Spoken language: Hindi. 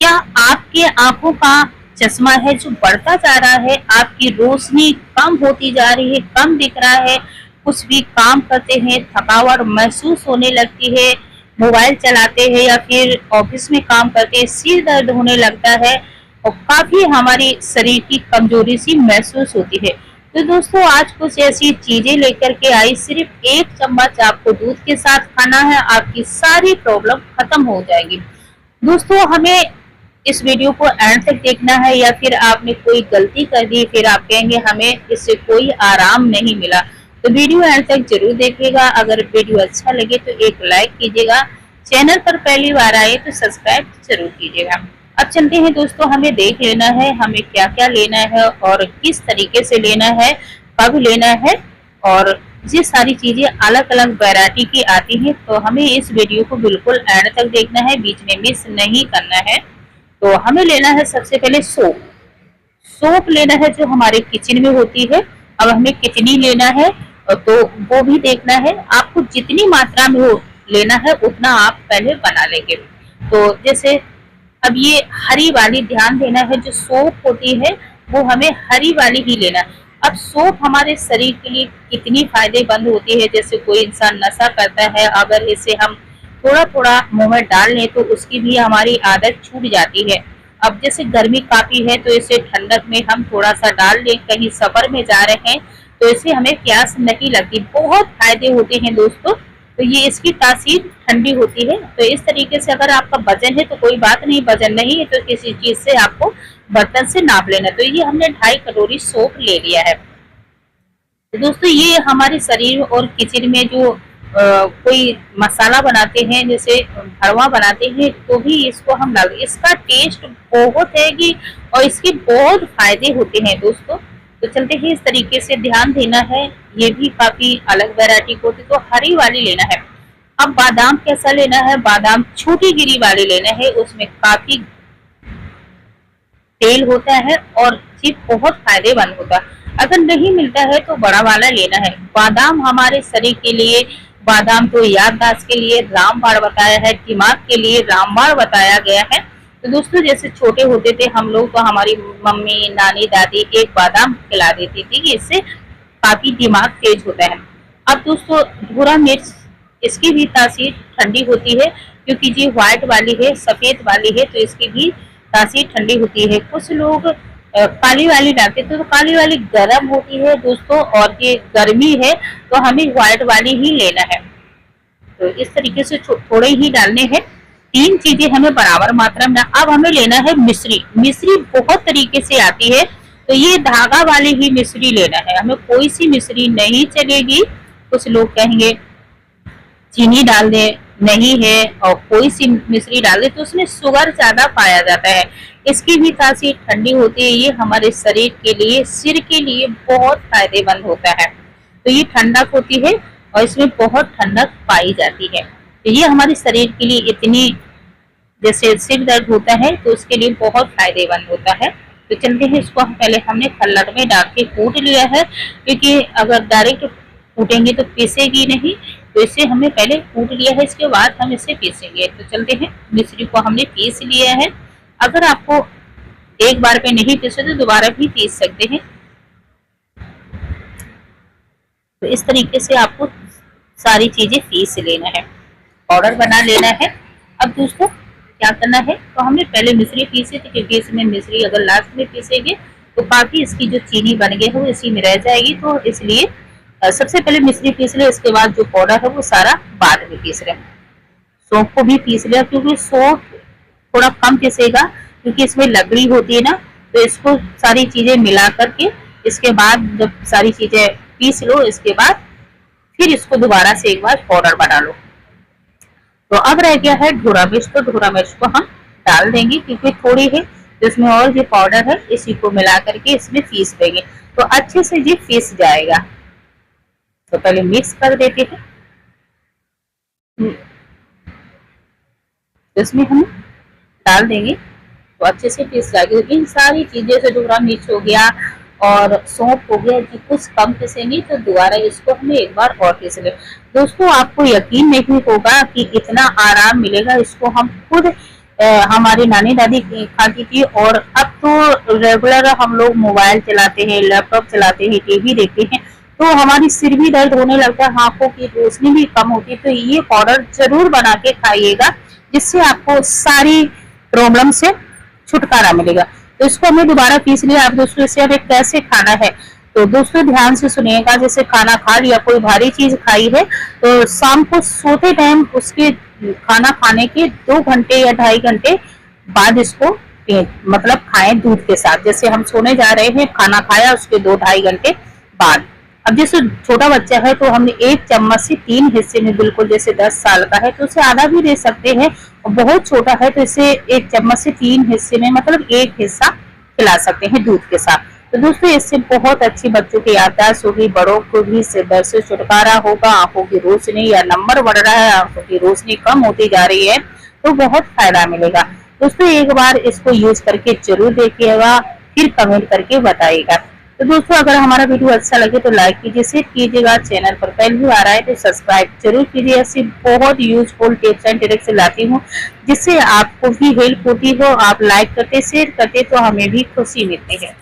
क्या आपके आंखों का चश्मा है जो बढ़ता जा रहा है, आपकी रोशनी कम होती जा रही है, कम दिख रहा है, कुछ भी काम करते हैं थकावट महसूस होने लगती है, मोबाइल चलाते हैं या फिर ऑफिस में काम करते हैं सिर दर्द होने लगता है और काफी हमारी शरीर की कमजोरी सी महसूस होती है। तो दोस्तों आज कुछ ऐसी चीजें लेकर के आई, सिर्फ एक चम्मच आपको दूध के साथ खाना है, आपकी सारी प्रॉब्लम खत्म हो जाएगी। दोस्तों हमें इस वीडियो को एंड तक देखना है, या फिर आपने कोई गलती कर दी फिर आप कहेंगे हमें इससे कोई आराम नहीं मिला, तो वीडियो एंड तक जरूर देखिएगा। अगर वीडियो अच्छा लगे तो एक लाइक कीजिएगा, चैनल पर पहली बार आए तो सब्सक्राइब जरूर कीजिएगा। अब चलते हैं दोस्तों, हमें देख लेना है हमें क्या क्या लेना है और किस तरीके से लेना है, कब लेना है, और ये सारी चीजें अलग अलग वैरायटी की आती हैं। तो हमें इस वीडियो को बिल्कुल एंड तक देखना है, बीच में मिस नहीं करना है। तो हमें लेना है सबसे पहले सोप। सोप लेना है जो हमारे किचन में होती है। अब हमें कितनी लेना है तो वो भी देखना है, आपको जितनी मात्रा में हो लेना है उतना आप पहले बना लेंगे। तो जैसे अब ये हरी वाली ध्यान देना है, जो सोप होती है वो हमें हरी वाली ही लेना है। अब सोप हमारे शरीर के लिए कितनी फायदेमंद होती है, जैसे कोई इंसान नशा करता है, अगर इसे हम थोड़ा थोड़ा मुंह में डाल लें तो उसकी भी हमारी आदत छूट जाती है। अब जैसे गर्मी काफी है तो इसे ठंडक में हम थोड़ा सा डाल लें, कहीं सफर में जा रहे हैं तो इसे हमें प्यास नहीं लगती, बहुत फायदे होते हैं दोस्तों। तो ये इसकी तासीर ठंडी होती है। तो इस तरीके से अगर आपका वजन है तो कोई बात नहीं, वजन नहीं है तो किसी चीज से आपको बर्तन से नाप लेना। तो ये हमने 2.5 कटोरी सोप ले लिया है। तो दोस्तों ये हमारे शरीर और किचन में जो कोई मसाला बनाते हैं, जैसे भरवा बनाते हैं, तो भी इसको हम डाल, इसका टेस्ट बहुत है कि और इसके बहुत फायदे होते हैं दोस्तों। तो चलते हैं, इस तरीके से ध्यान देना है। ये भी काफी अलग वैरायटी को होती, तो हरी वाली लेना है। अब बादाम कैसा लेना है, बादाम छोटी गिरी वाली लेना है, उसमें काफी तेल होता है और ये बहुत फायदेमंद होता है। अगर नहीं मिलता है तो बड़ा वाला लेना है। बादाम हमारे शरीर के लिए, बादाम तो याददाश्त के लिए रामबाण बताया है, दिमाग के लिए रामबाण बताया गया है। तो दोस्तों जैसे छोटे होते थे हम लोग तो हमारी मम्मी नानी दादी एक बादाम खिला देती थी कि इससे काफी दिमाग तेज होता है। अब दोस्तों भूरा मिर्च, इसकी भी तासीर ठंडी होती है, क्योंकि ये व्हाइट वाली है, सफेद वाली है, तो इसकी भी तासीर ठंडी होती है। कुछ लोग काली वाली डालते थे, तो काली वाली गर्म होती है दोस्तों, और ये गर्मी है तो हमें व्हाइट वाली ही लेना है। तो इस तरीके से थोड़े ही डालने हैं, 3 चीजें हमें बराबर मात्रा में। अब हमें लेना है मिश्री। मिश्री बहुत तरीके से आती है, तो ये धागा वाली ही मिश्री लेना है, हमें कोई सी मिश्री नहीं चलेगी। कुछ लोग कहेंगे चीनी डाल दे, नहीं है और कोई सी मिश्री डाल दे तो उसमें शुगर ज्यादा पाया जाता है। इसकी भी तासीर ठंडी होती है, ये हमारे शरीर के लिए, सिर के लिए बहुत फायदेमंद होता है। तो ये ठंडक होती है और इसमें बहुत ठंडक पाई जाती है। तो ये हमारे शरीर के लिए इतनी, जैसे सिर दर्द होता है तो उसके लिए बहुत फायदेमंद होता है। तो चलते हैं, इसको पहले हमने खल्लड़ में डाल के कूट लिया है, क्योंकि अगर डायरेक्ट कूटेंगे तो पीसेगी नहीं, तो इसे हमने पहले कूट लिया है, इसके बाद हम इसे पीसेंगे। तो चलते हैं, मिश्री को हमने पीस लिया है। अगर आपको एक बार पे नहीं पीसे तो दोबारा भी पीस सकते हैं। तो इस तरीके से आपको सारी चीजें पीस लेना है, पाउडर बना लेना है। अब दोस्तों क्या करना है, तो हमने पहले मिश्री पीसी थी, क्योंकि इसमें मिश्री अगर लास्ट में पीसेंगे तो काफी इसकी जो चीनी बन गई है वो इसी में रह जाएगी। तो इसलिए सबसे पहले मिश्री पीस ले, इसके बाद जो पाउडर है वो सारा बाद में पीस ले। सौंफ को भी पीस लिया, क्योंकि सौंफ थोड़ा कम पीसेगा क्योंकि इसमें लकड़ी होती है ना, तो इसको सारी चीजें मिला करके इसके बाद जब सारी चीजें पीस लो, इसके बाद फिर इसको दोबारा से एक बार पाउडर बना लो। तो अब रह गया है ढोरा मिर्च, तो ढोरा मिर्च को हम डाल देंगे, क्योंकि थोड़ी है तो इसमें और जो पाउडर है इसी को मिला करके इसमें पीस देंगे, तो अच्छे से ये पीस जाएगा। तो पहले मिक्स कर देते हैं, इसमें हम डाल देंगे तो अच्छे से पीस जाएगी। इन सारी चीजें से ढोरा मिर्च हो गया और सौंफ हो गया, कि कुछ कम पीसेंगे तो दोबारा इसको हमें एक बार और पीस लें। दोस्तों आपको यकीन नहीं होगा कि इतना आराम मिलेगा, इसको हम खुद हमारी नानी दादी खाती थी। और अब तो रेगुलर हम लोग मोबाइल चलाते हैं, लैपटॉप चलाते हैं, टीवी देखते हैं, तो हमारी सिर भी दर्द होने लगता है, आंखों की रोशनी भी कम होती है। तो ये पाउडर जरूर बना के खाइएगा, जिससे आपको सारी प्रॉब्लम से छुटकारा मिलेगा। तो इसको हमने दोबारा पीस लिया। अब दोस्तों इसे हमें कैसे खाना है, तो दोस्तों ध्यान से सुनिएगा। जैसे खाना खा लिया, कोई भारी चीज खाई है, तो शाम को सोते टाइम उसके खाना खाने के 2 घंटे या 2.5 घंटे बाद इसको मतलब खाएं दूध के साथ। जैसे हम सोने जा रहे हैं, खाना खाया उसके 2-2.5 घंटे बाद। अब जैसे छोटा बच्चा है तो हमने 1 चम्मच से 3 हिस्से में, बिल्कुल जैसे 10 साल का है तो उसे आधा भी दे सकते हैं, और बहुत छोटा है तो इसे 1 चम्मच से 3 हिस्से में मतलब 1 हिस्सा खिला सकते हैं दूध के साथ। तो दोस्तों इससे बहुत अच्छी बच्चों की याददाश्त होगी, बड़ों को भी सिर दर्द से छुटकारा होगा, आंखों की रोशनी या नंबर बढ़ रहा है, आंखों की रोशनी कम होती जा रही है, तो बहुत फायदा मिलेगा। दोस्तों एक बार इसको यूज करके जरूर देखिएगा, फिर कमेंट करके बताइएगा। तो दोस्तों अगर हमारा वीडियो अच्छा लगे तो लाइक कीजिए, शेयर कीजिएगा। चैनल पर पहली बार आ रहा है तो सब्सक्राइब जरूर कीजिए। ऐसी बहुत यूजफुल टिप्स एंड ट्रिक्स लाती हूँ, जिससे आपको भी हेल्प होती हो। आप लाइक करते, शेयर करते तो हमें भी खुशी मिलती है।